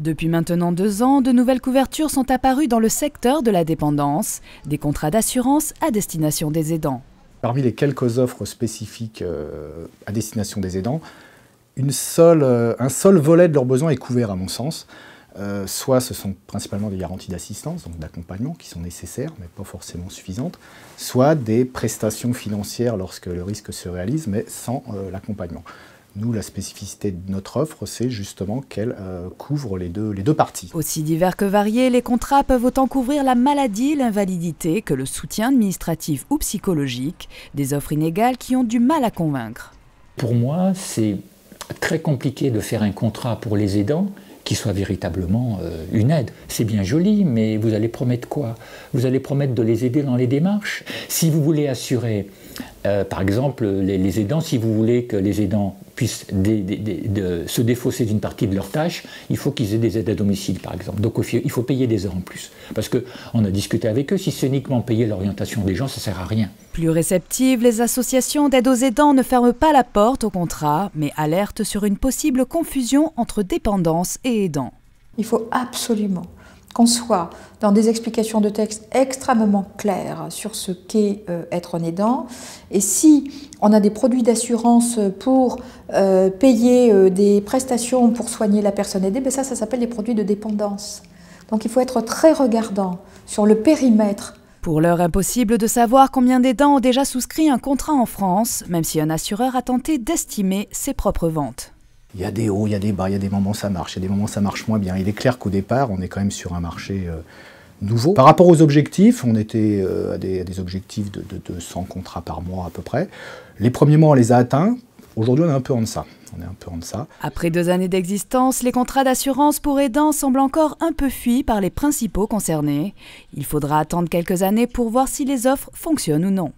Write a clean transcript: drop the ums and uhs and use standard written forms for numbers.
Depuis maintenant 2 ans, de nouvelles couvertures sont apparues dans le secteur de la dépendance, des contrats d'assurance à destination des aidants. Parmi les quelques offres spécifiques à destination des aidants, un seul volet de leurs besoins est couvert à mon sens. Soit ce sont principalement des garanties d'assistance, donc d'accompagnement, qui sont nécessaires mais pas forcément suffisantes, soit des prestations financières lorsque le risque se réalise mais sans l'accompagnement. Nous, la spécificité de notre offre, c'est justement qu'elle couvre les deux parties. Aussi divers que variés, les contrats peuvent autant couvrir la maladie, l'invalidité que le soutien administratif ou psychologique, des offres inégales qui ont du mal à convaincre. Pour moi, c'est très compliqué de faire un contrat pour les aidants qui soit véritablement une aide. C'est bien joli, mais vous allez promettre quoi? Vous allez promettre de les aider dans les démarches. Si vous voulez assurer, par exemple, les aidants, si vous voulez que les aidants puissent se défausser d'une partie de leurs tâches, il faut qu'ils aient des aides à domicile, par exemple. Donc il faut payer des heures en plus. Parce qu'on a discuté avec eux, si c'est uniquement payer l'orientation des gens, ça ne sert à rien. Plus réceptives, les associations d'aide aux aidants ne ferment pas la porte au contrat, mais alertent sur une possible confusion entre dépendance et aidant. Il faut absolument qu'on soit dans des explications de texte extrêmement claires sur ce qu'est être un aidant. Et si on a des produits d'assurance pour payer des prestations pour soigner la personne aidée, ben ça s'appelle des produits de dépendance. Donc il faut être très regardant sur le périmètre. Pour l'heure, impossible de savoir combien d'aidants ont déjà souscrit un contrat en France, même si un assureur a tenté d'estimer ses propres ventes. Il y a des hauts, il y a des bas, il y a des moments où ça marche, il y a des moments où ça marche moins bien. Il est clair qu'au départ, on est quand même sur un marché nouveau. Par rapport aux objectifs, on était à des objectifs de 100 contrats par mois à peu près. Les premiers mois, on les a atteints. Aujourd'hui, on est un peu en deçà. Après 2 années d'existence, les contrats d'assurance pour aidants semblent encore un peu fuis par les principaux concernés. Il faudra attendre quelques années pour voir si les offres fonctionnent ou non.